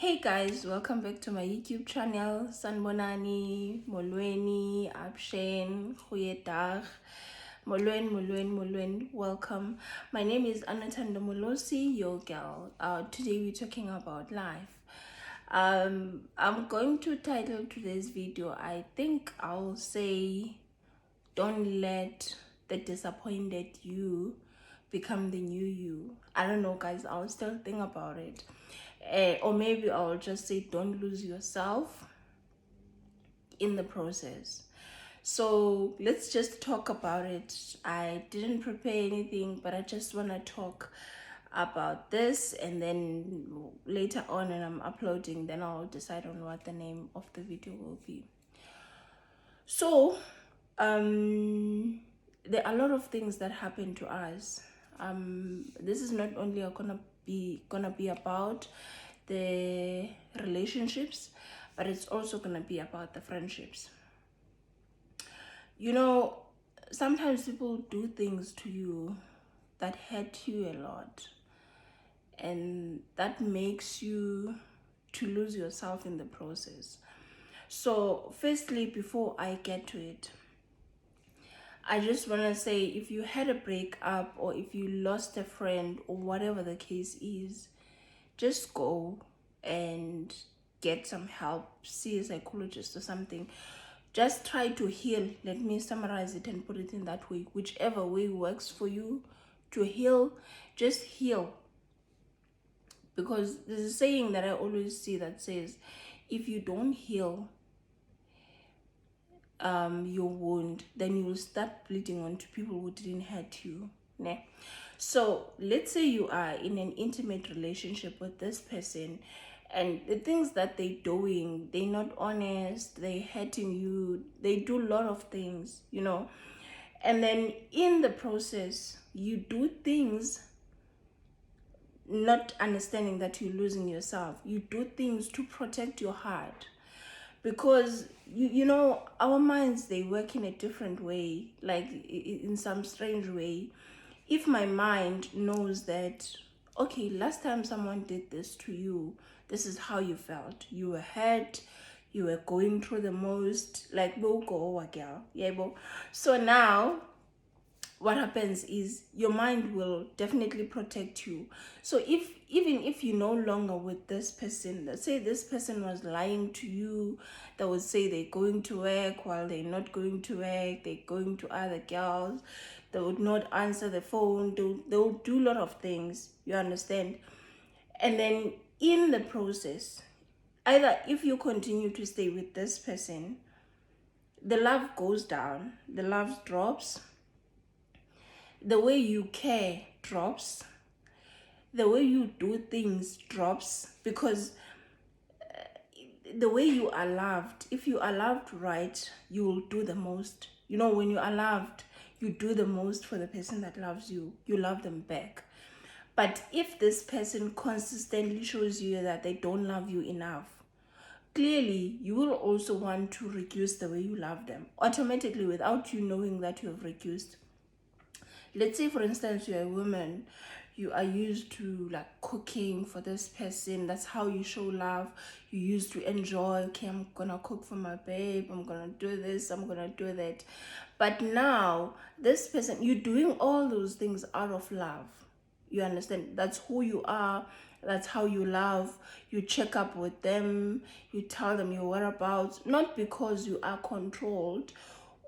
Hey guys, welcome back to my YouTube channel. Sanbonani, Molweni, Abshen, Goeiedag, Molwen, welcome. My name is Anothando, your girl. Today we're talking about life. I'm going to title today's video, I think I'll say, don't let the disappointed you become the new you. I don't know guys, I'll still think about it. Or maybe I'll just say don't lose yourself in the process. So let's just talk about it. I didn't prepare anything, but I just want to talk about this, and then later on when I'm uploading, then I'll decide on what the name of the video will be. So there are a lot of things that happen to us. This is not only gonna be about the relationships, but it's also gonna be about the friendships. You know, sometimes people do things to you that hurt you a lot, and that makes you to lose yourself in the process. So firstly, before I get to it, I just want to say, if you had a breakup or if you lost a friend or whatever the case is, just go and get some help, see a psychologist or something. Just try to heal. Let me summarize it and put it in that way. Whichever way works for you to heal, just heal. Because there's a saying that I always see that says, if you don't heal your wound, then you will start bleeding onto people who didn't hurt you. Ne? So let's say you are in an intimate relationship with this person, and the things that they're doing, they're not honest, they're hurting you, they do a lot of things, and then in the process you do things not understanding that you're losing yourself. You do things to protect your heart, because you know, our minds, they work in a different way, like in some strange way. If my mind knows that, okay, last time someone did this to you, this is how you felt, you were hurt, you were going through the most, like, we'll go girl, yeah, so now what happens is your mind will definitely protect you. So even if you're no longer with this person, let's say this person was lying to you, they would say they're going to work while they're not going to work, they're going to other girls, they would not answer the phone, they'll do a lot of things, you understand? And then in the process, either if you continue to stay with this person, the love goes down, the love drops, the way you care drops, the way you do things drops, because the way you are loved, if you are loved right, you will do the most. When you are loved, you do the most for the person that loves you, you love them back. But if this person consistently shows you that they don't love you enough, clearly you will also want to reduce the way you love them automatically without you knowing that you have reduced. Let's say, for instance, you're a woman, you are used to like cooking for this person, that's how you show love. You used to enjoy, okay, I'm gonna cook for my babe, I'm gonna do this, I'm gonna do that. But now this person, you're doing all those things out of love. You understand? That's who you are, that's how you love. You check up with them, you tell them your whereabouts, not because you are controlled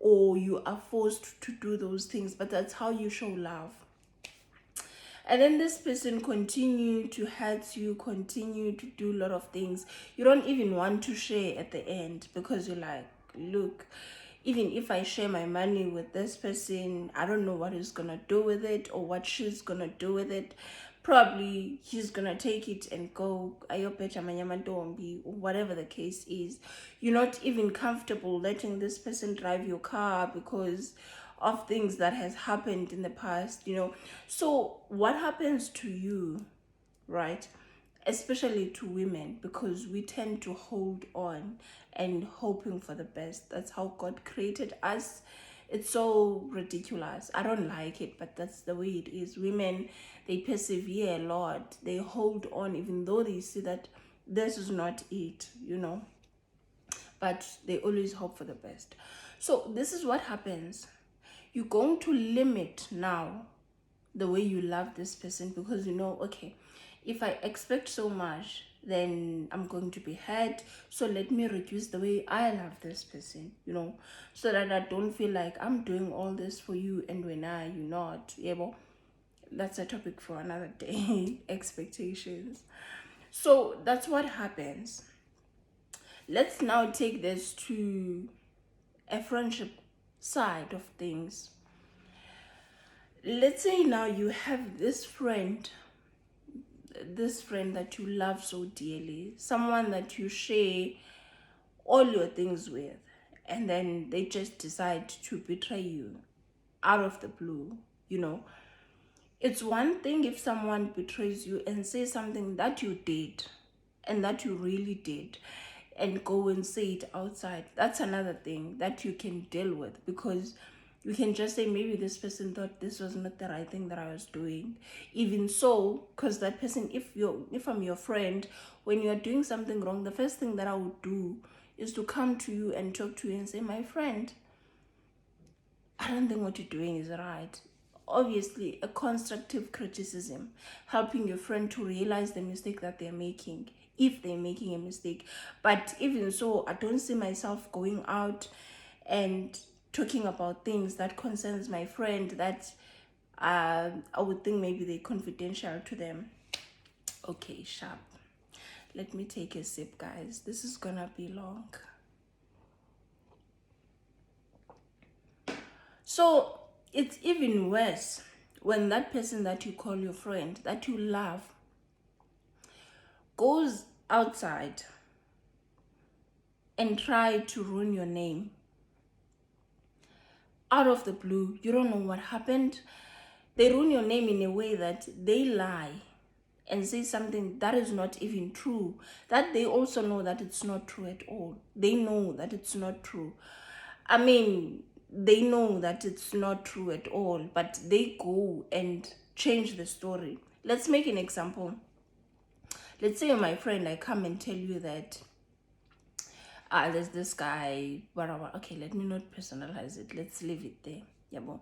or you are forced to do those things, but that's how you show love. And then this person continue to hurt you, continue to do a lot of things. You don't even want to share at the end, because you're like, look, even if I share my money with this person, I don't know what he's gonna do with it or what she's gonna do with it. Probably he's gonna take it and go ayopecha or whatever the case is. You're not even comfortable letting this person drive your car because of things that has happened in the past. So what happens to you, right, especially to women, because we tend to hold on and hoping for the best. That's how God created us. It's so ridiculous. I don't like it, but that's the way it is. Women, they persevere a lot, they hold on even though they see that this is not it, you know, but they always hope for the best. So this is what happens. You're going to limit now the way you love this person, because you know, okay, if I expect so much, then I'm going to be hurt. So let me reduce the way I love this person, you know, so that I don't feel like I'm doing all this for you and when you're not. Yeah, well, that's a topic for another day. Expectations. So that's what happens. Let's now take this to a friendship side of things. Let's say now you have this friend that you love so dearly, someone that you share all your things with, and then they just decide to betray you out of the blue, you know. It's one thing if someone betrays you and says something that you did and that you really did and go and say it outside. That's another thing that you can deal with, because you can just say, maybe this person thought this was not the right thing that I was doing. Even so, because that person, if I'm your friend, when you're doing something wrong, the first thing that I would do is to come to you and talk to you and say, my friend, I don't think what you're doing is right. Obviously, a constructive criticism, helping your friend to realize the mistake that they're making, if they're making a mistake. But even so, I don't see myself going out and talking about things that concerns my friend that I would think maybe they're confidential to them. Okay, sharp. Let me take a sip, guys. This is gonna be long. So it's even worse when that person that you call your friend, that you love, goes outside and try to ruin your name out of the blue. You don't know what happened. They ruin your name in a way that they lie and say something that is not even true, that they also know that it's not true at all. They know that it's not true. I mean, they know that it's not true at all, but they go and change the story. Let's make an example. Let's say, my friend, I come and tell you that there's this guy, whatever. Okay, let me not personalize it. Let's leave it there. Yeah, bon.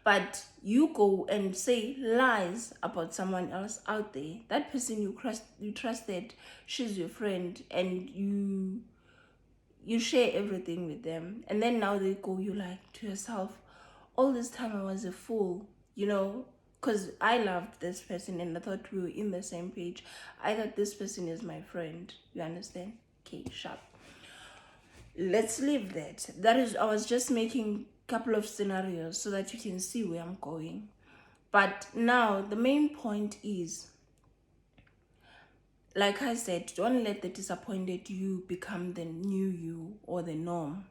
But you go and say lies about someone else out there. That person you trusted, she's your friend, and you share everything with them. And then now they go, you like to yourself, all this time I was a fool, you know, because I loved this person and I thought we were in the same page. I thought this person is my friend. You understand? Okay, sharp. Let's leave that. That is, I was just making a couple of scenarios so that you can see where I'm going. But now the main point is, like I said, don't let the disappointed you become the new you or the norm.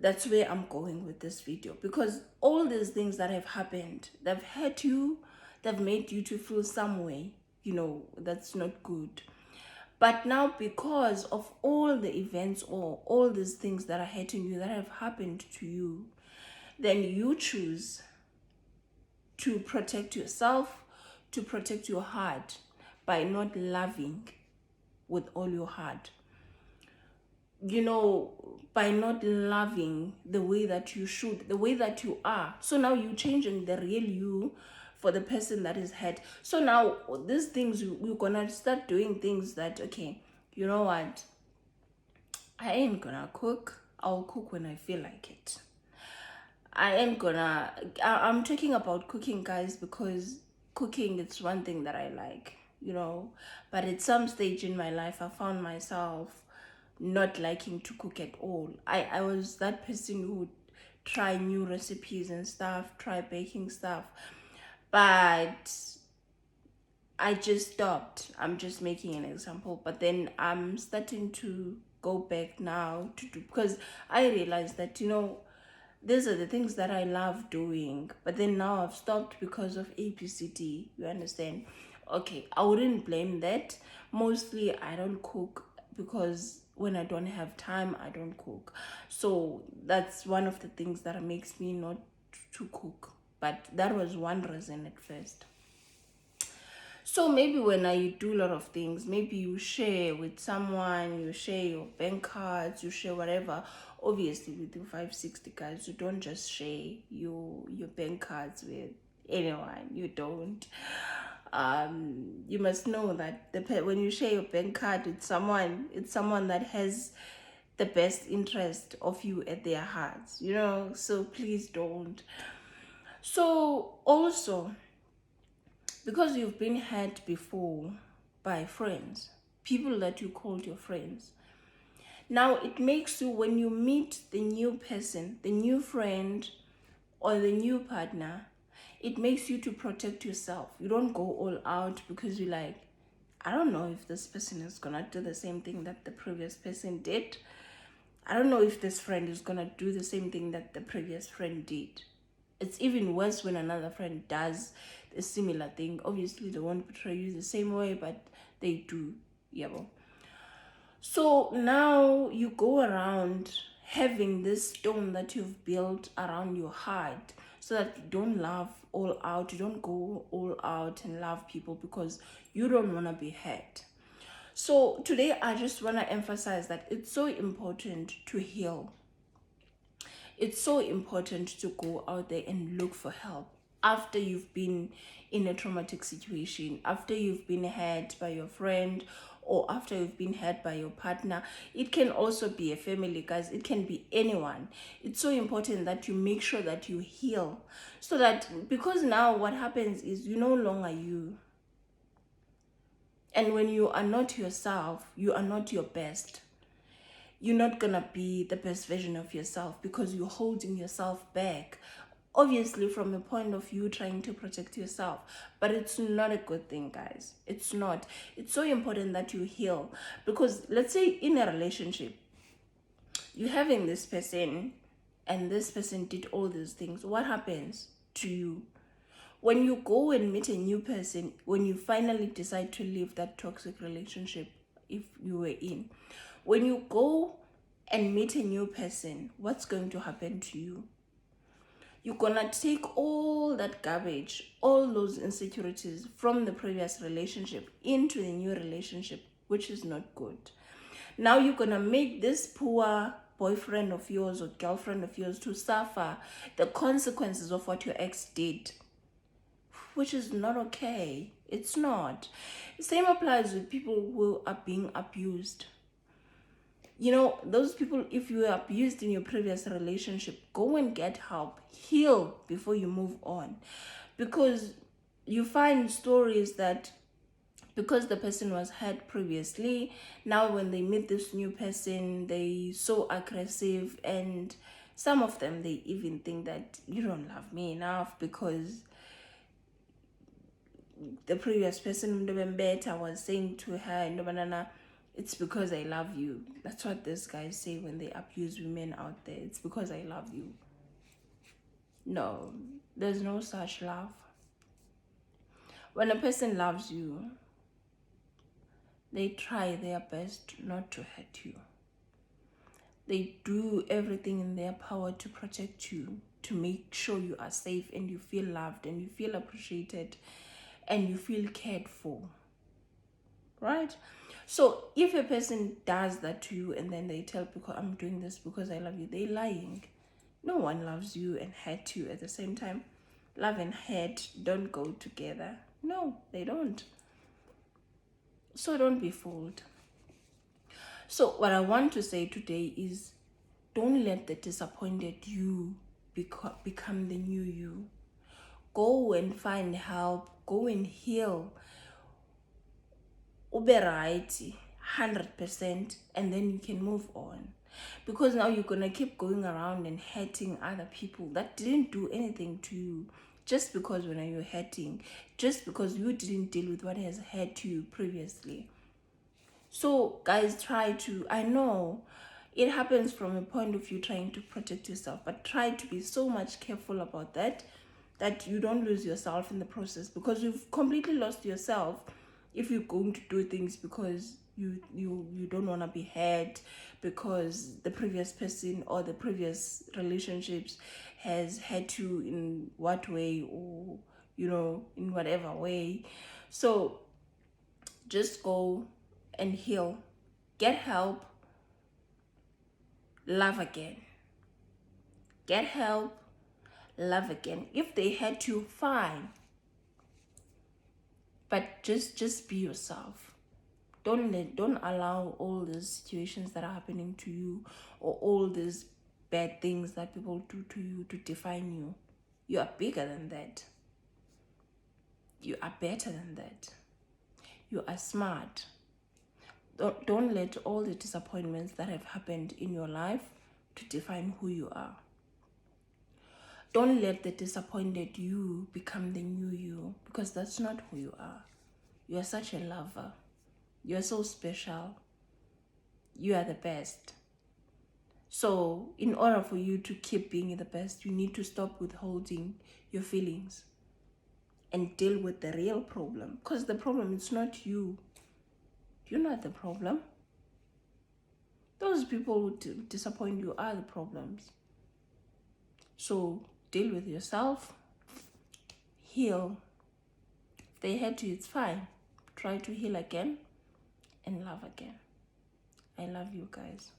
That's where I'm going with this video, because all these things that have happened, they've hurt you, they've made you to feel some way, you know, that's not good. But now, because of all the events or all these things that are hurting you, that have happened to you, then you choose to protect yourself, to protect your heart by not loving with all your heart. You know, by not loving the way that you should, the way that you are. So now you're changing the real you for the person that is hurt. So now these things, you're gonna start doing things that, okay, you know what, I ain't gonna cook. I'll cook when I feel like it. I'm talking about cooking, guys, because cooking, it's one thing that I like, you know, but at some stage in my life I found myself not liking to cook at all. I was that person who would try new recipes and stuff, try baking stuff, but I just stopped. I'm just making an example, but then I'm starting to go back now to do, because I realized that, you know, these are the things that I love doing, but then now I've stopped because of ABCD. You understand? Okay, I wouldn't blame that. Mostly I don't cook because when I don't have time, I don't cook. So that's one of the things that makes me not to cook. But that was one reason at first. So maybe when you do a lot of things, maybe you share with someone, you share your bank cards, you share whatever. Obviously, with the 560 guys, you don't just share your bank cards with anyone. You don't. You must know that when you share your bank card with someone, it's someone that has the best interest of you at their hearts. So please don't. So also, because you've been hurt before by friends, people that you called your friends, now it makes you, when you meet the new person, the new friend, or the new partner, it makes you to protect yourself. You don't go all out because you're like, I don't know if this person is gonna do the same thing that the previous person did. I don't know if this friend is gonna do the same thing that the previous friend did. It's even worse when another friend does a similar thing. Obviously, they won't betray you the same way, but they do. Yeah. So now you go around having this stone that you've built around your heart, so that you don't love all out. You don't go all out and love people because you don't want to be hurt. So today I just want to emphasize that it's so important to heal. It's so important to go out there and look for help after you've been in a traumatic situation, after you've been hurt by your friend, or after you've been hurt by your partner. It can also be a family, guys. It can be anyone. It's so important that you make sure that you heal, so that, because now what happens is you no longer you. And when you are not yourself, you are not your best. You're not gonna be the best version of yourself because you're holding yourself back, obviously from a point of view trying to protect yourself. But it's not a good thing, guys. It's not. It's so important that you heal, because let's say in a relationship, you're having this person and this person did all these things. What happens to you when you go and meet a new person, when you finally decide to leave that toxic relationship, if you were in, when you go and meet a new person, what's going to happen to you? You're gonna take all that garbage, all those insecurities from the previous relationship into the new relationship, which is not good. Now you're gonna make this poor boyfriend of yours or girlfriend of yours to suffer the consequences of what your ex did, which is not okay. It's not. The same applies with people who are being abused. Those people, if you were abused in your previous relationship, go and get help. Heal before you move on. Because you find stories that because the person was hurt previously, now when they meet this new person, they so aggressive, and some of them, they even think that you don't love me enough because the previous person better was saying to her, no banana, it's because I love you. That's what these guys say when they abuse women out there. It's because I love you. No, there's no such love. When a person loves you, they try their best not to hurt you. They do everything in their power to protect you, to make sure you are safe and you feel loved and you feel appreciated and you feel cared for. Right? So if a person does that to you and then they tell people, I'm doing this because I love you, they're lying. No one loves you and hurt you at the same time. Love and hate don't go together. No, they don't. So don't be fooled. So what I want to say today is, don't let the disappointed you become the new you. Go and find help. Go and heal. Ube right 100%, and then you can move on, because now you're gonna keep going around and hurting other people that didn't do anything to you, just because when you're hurting, just because you didn't deal with what has hurt you previously. So guys, I know it happens from a point of view trying to protect yourself, but try to be so much careful about that you don't lose yourself in the process, because you've completely lost yourself if you're going to do things because you don't want to be hurt, because the previous person or the previous relationships has hurt you in what way, or in whatever way. So just go and heal, get help, love again. Get help, love again. If they hurt you, fine, but just be yourself. Don't allow all these situations that are happening to you, or all these bad things that people do to you, to define you. You are bigger than that. You are better than that. You are smart. Don't let all the disappointments that have happened in your life to define who you are. Don't let the disappointed you become the new you, because that's not who you are. You are such a lover. You are so special. You are the best. So in order for you to keep being the best, you need to stop withholding your feelings and deal with the real problem. Because the problem is not you. You're not the problem. Those people who disappoint you are the problems. So deal with yourself. Heal. If they hurt you, it's fine. Try to heal again and love again. I love you guys.